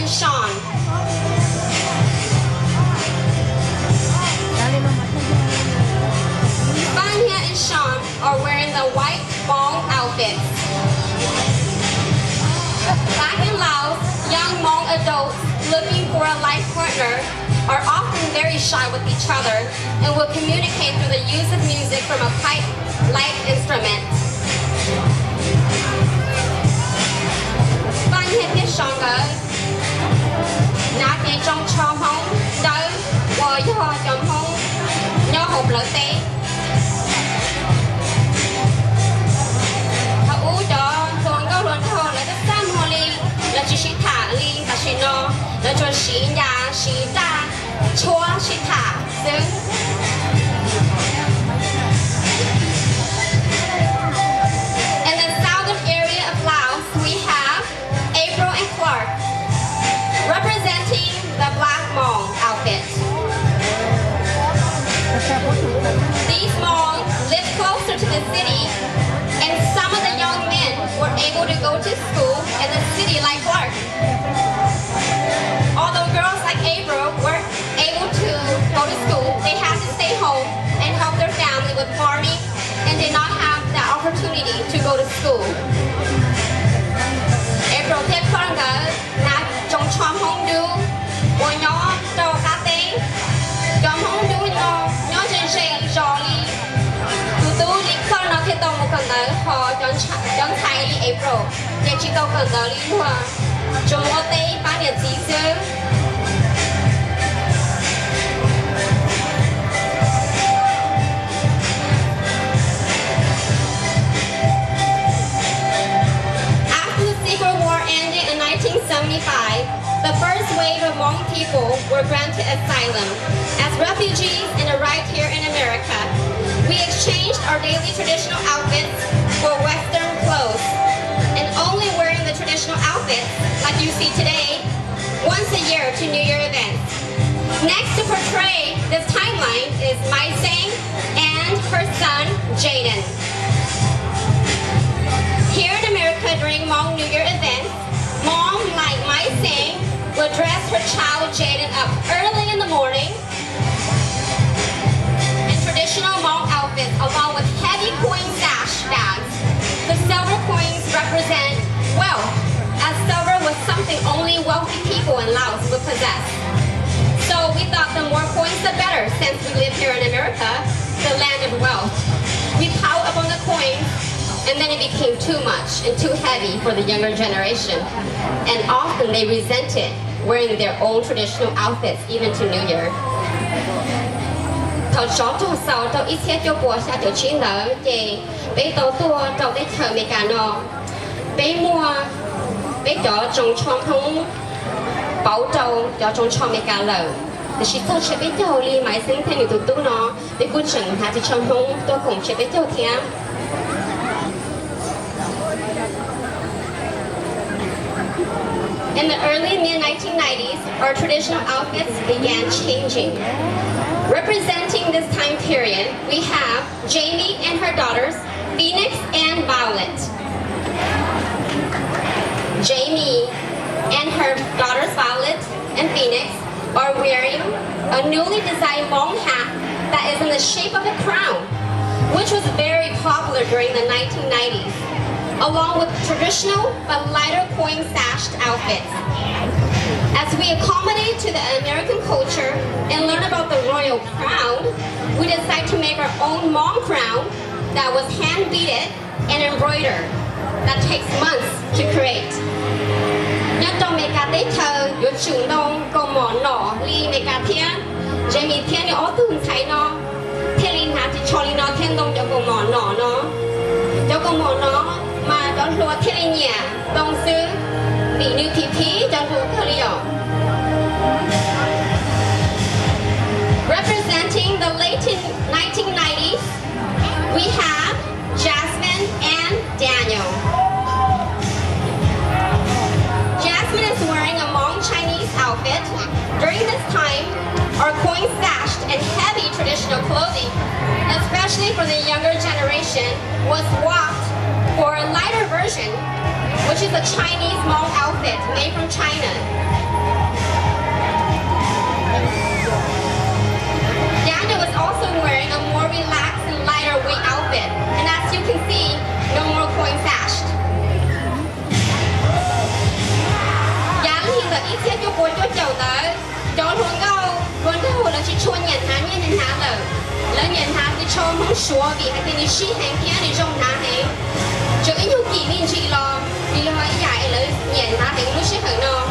is Sean. Fania and Sean are wearing the white Hmong outfits. Back in Laos, young Hmong adults looking for a life partner are often very shy with each other and will communicate through the use of music from a pipe-like instrument. Fania biết Sean ở nát đi trong cho Hmong đâu và do trong Hmong nhớ hộp lợi tế. Là chỉ sĩ thả li là chỉ nó là cho sĩ nhà sĩ ta chúa sĩ thả xứng. In the southern area of Laos, we have April and Clark representing the Black Hmong outfit. These Hmong live closer to the city, and some of the young men were able to go to school in the city like Clark. Although girls like April were able to go to school, they had to stay home and help their family with farming and did not have the opportunity to go to school. April tiếp con gái là trong chom hông du, của nhỏ đầu cá tê, chom hông du nhỏ chân dây giò li. Tú lý con nó khi tông một cần tới họ chọn thay li April, để chỉ câu cần tới li thôi. Chúng có tế phá điện gì chứ? After the Secret War ended in 1975, the first wave of Hmong people were granted asylum as refugees and arrived here in America. We exchanged our daily traditional outfits for Western clothes, and only wearing the traditional outfits, like you see today, once a year to New Year events. Next to portray this timeline is Mai Sang and her son, Jaden. Here in America during Hmong New Year events, mom like Mai Sang will dress her child Jaden up early in the morning in traditional Hmong outfits along with heavy coin sash bags. The silver coins represent wealth, as silver was something only wealthy people in Laos would possess. So we thought the more coins the better, since we live here in America, the land of wealth. We piled up on the coins, and then it became too much and too heavy for the younger generation. And often they resented wearing their own traditional outfits, even to New Year. Thầu chó trâu sầu trâu ít xe trâu bùa xa trâu chín nở thì bé tàu tua trâu để thờ mẹ cả nọ bé mua bé chó trồng chom không bảo trâu chó trồng chom mẹ cả lờ thì chỉ tao sẽ bé trâu li mãi sinh theo nhiều tụi tú nó bé quân chừng hà thì chom không tôi cũng sẽ bé trâu theo. In the early mid-1990s, our traditional outfits began changing. Representing this time period, we have Jamie and her daughters, Phoenix and Violet. Jamie and her daughters, Violet and Phoenix, are wearing a newly designed Hmong hat that is in the shape of a crown, which was very popular during the 1990s, along with traditional but lighter coin sashed outfits. As we accommodate to the American culture and learn about the royal crown, we decided to make our own Hmong crown that was hand beaded and embroidered. That takes months to create. Nhớ trong mấy cá tế thờ, yếu chủ đông, có mỏ nỏ, ly mấy cá thiên. Rồi mình thiên yếu tùm thấy nó. Thiên linh hạt thì cho linh nó thiên đông cho có mỏ nỏ nó. Cho có mỏ nó mà đó lùa thiên linh nhà, đông sư. Bị như thị phí cho lùa cơ liều. Representing the late 1990s, we have Jasmine and Daniel. Jasmine is wearing a Hmong Chinese outfit. During this time, our coins sashed and heavy traditional clothing, especially for the younger generation, was swapped for a lighter version, which is a Chinese Hmong outfit made from China. thiết cho cô cho chầu tới cho luôn đâu là chỉ chua nhận há là nhận há thì cho không xua vì hay thì xí hàng kia thì rong há hay chứ ít nhiều kỷ niệm chị lo vì lo dài là nhận há thì lúc xí hở nó.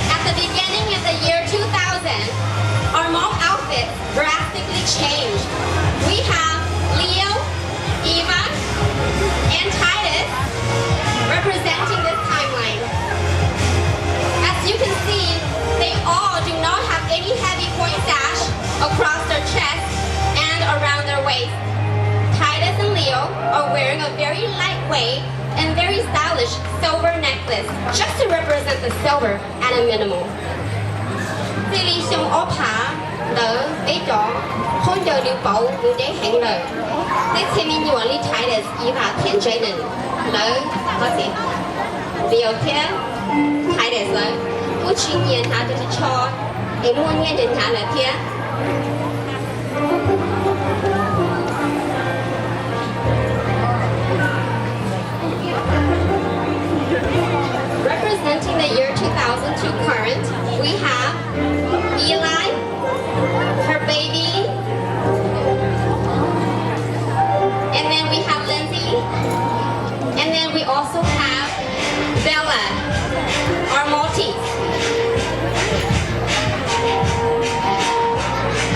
At the beginning of the year 2000, our Hmong outfit drastically changed. We have Leo, Eva, and Titus representing this timeline. As you can see, they all do not have any heavy point sash across their chest and around their waist. Titus and Leo are wearing a very lightweight and very stylish silver necklace just to represent the silver at a minimum. Thì lý xong ốp hạ đỡ bế trọ không chờ điều bầu như để hẹn lời. Thế thì mình nhớ lý Titus Eva thiện trái nền lỡ có gì điều thế Titus lỡ cứ chỉ nhiên hạ thì cho em muốn nghe đến hạ là thế. Representing the year 2000 to current, we have Eli, her baby, and then we have Lindsay, and then we also have Bella, our Maltese.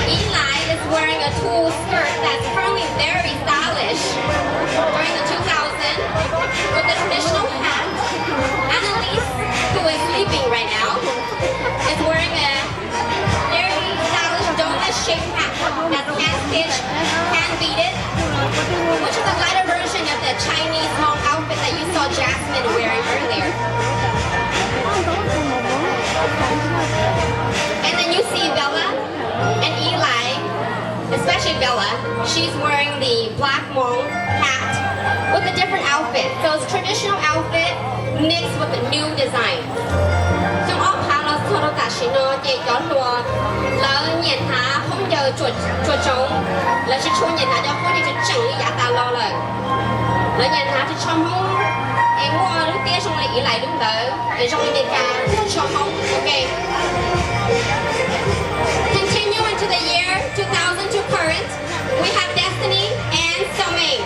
Eli is wearing a tulle skirt that's currently very stylish during the 2000s with a traditional hat. Annalise, who is sleeping right now, is wearing a very stylish donut-shaped hat that's hand-stitched, hand-beaded, which is a lighter version of the Chinese Hmong outfit that you saw Jasmine wearing earlier. And then you see Bella and Eli, especially Bella, she's wearing the black Hmong hat with a different outfit. So it's traditional outfit mixed with a new design. Trong ốp hạ là sau đó ta sẽ nói để cho lùa là nhận hạ không giờ chuột trống là chỉ cho nhận hạ cho không đi cho chẳng giá ta lo lời là nhận hạ thì trong không em mua lúc kia xong lại lại đúng đỡ để trong đi cả trong không ok. Continuing to the year 2000 to current, we have Destiny and Soming.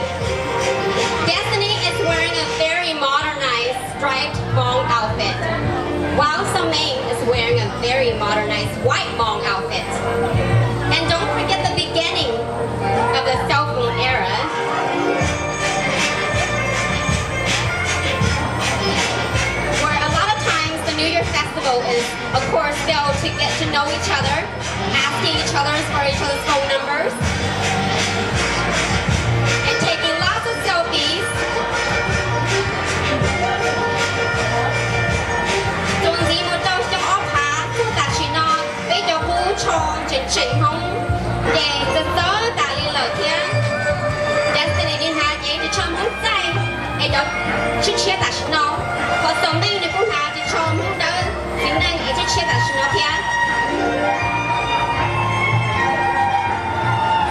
Destiny is wearing a very modernized striped Hmong outfit, while Soming is wearing a very modernized white Hmong outfit. And don't forget the beginning of the cell phone era. Where a lot of times the New Year festival is, of course, still to get to know each other, asking each other for each other's phone numbers, and taking lots of selfies. Don't see một đâu trong ốp hạ, cô ta chỉ nói bây giờ cô cho chỉnh không để từ đó ta đi lời kia. Destiny đi hạ vậy thì cho muốn say, ấy đó chỉ chia ta chỉ nói, còn sống đây thì cũng hạ thì cho muốn đỡ, chính đây ấy chỉ chia ta chỉ nói kia.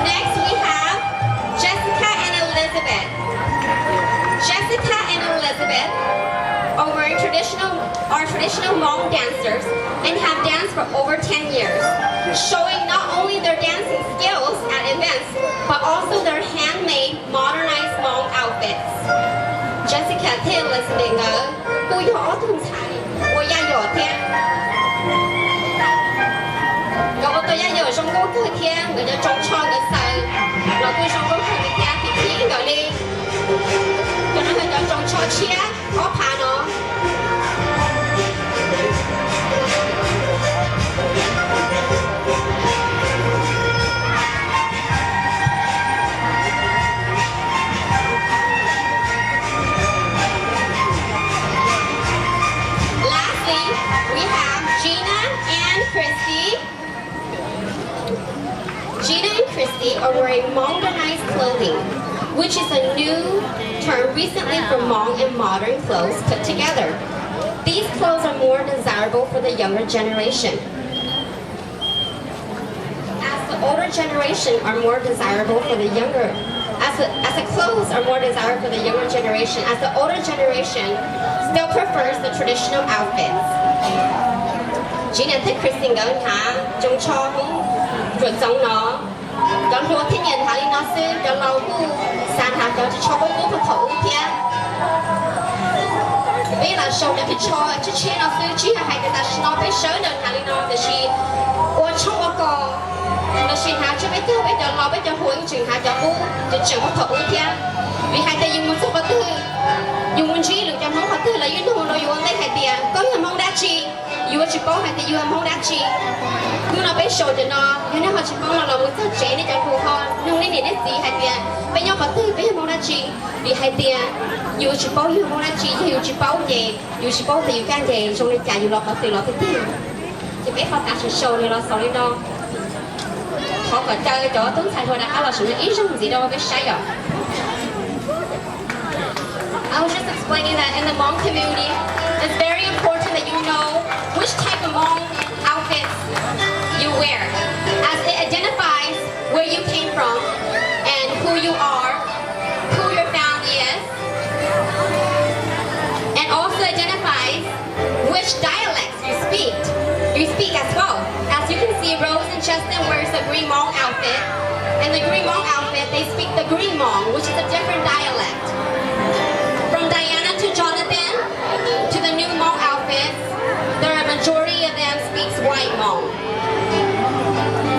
Next we have Jessica and Elizabeth. Jessica and Elizabeth are wearing traditional Hmong dancers and have danced for over 10 years, showing not only their dancing skills at events, but also their handmade, modernized Hmong outfits. Jessica theo Elizabeth ngờ, cô nhỏ thường xài, cô gia nhỏ thế. Cậu tôi gia nhỏ trong cô cười thế, người ta trông cho người sợ, rồi cô trong cô cười người ta thì thiên gọi đi. Cho nên người ta trông cho chia, có phá nó. Lastly, we have Gina and Christy. Gina and Christy are wearing modernized clothing, which is a new term recently for Hmong and modern clothes put together. These clothes are more desirable for the younger generation. As the older generation are more desirable for the younger, as the clothes are more desirable for the younger generation, as the older generation still prefers the traditional outfits. Chỉ nên thích Christine ngỡ hả, trong cho cũng vượt giống nó. Còn lúc thiên nhiên hả nó sẽ cho lâu cũng san hả cho bố bố phải thấu kia. Bây là show để cho chế nó sẽ chỉ hay cái ta nó phải sớm được hả nó để chỉ ôn trong một個nó xin hả cho bây giờ lo bây giờ huống chừng hả cho bố cho chừng một thấu kia. Vì hai ta dùng một số vật tư dùng một chi lượng cho mong vật tư là dùng đồ nó dùng đây hai tiền có nhiều mong đã chi dùng chỉ bảo hai tiền dùng mong đã chi nhưng nó bây show cho nó thế nên họ chỉ mong là một số chế để cho phù hợp nhưng nên để gì hai tiền bây giờ vật tư bây giờ mong đã chi vì hai tiền dùng chỉ bảo dùng mong đã chi dùng chỉ bảo gì dùng chỉ bảo thì dùng cái gì trong này trả dùng lọt vật tư lọt cái tiền chỉ biết họ ta show này nó sau này nó họ còn chơi chỗ tuấn xài thôi đã là sự ý rằng gì đâu biết sai rồi. I was just explaining that in the Hmong community, it's very important that you know which type of Hmong outfits you wear, as it identifies where you came from and who you are, who your family is, and also identifies which dialects you speak. You speak as well. As you can see, Rose and Cheston wears the Green Hmong outfit, and the Green Hmong outfit, they speak the Green Hmong, which is a different dialect. From Diana to Jonathan to the new Hmong outfits, the majority of them speaks White Hmong.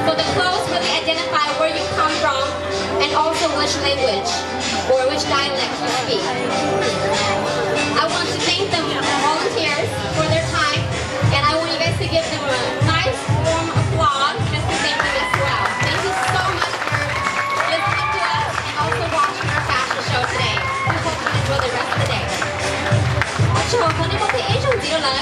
So the clothes really identify where you come from and also which language or which dialect you speak. I want to thank the volunteers for their time, and I want you guys to give them a nice warm applause just to thank them as well. Thank you so much for listening to us and also watching our fashion show today. We hope you enjoy the rest of the day. Chào, hôm nay có thể ý trong gì đâu là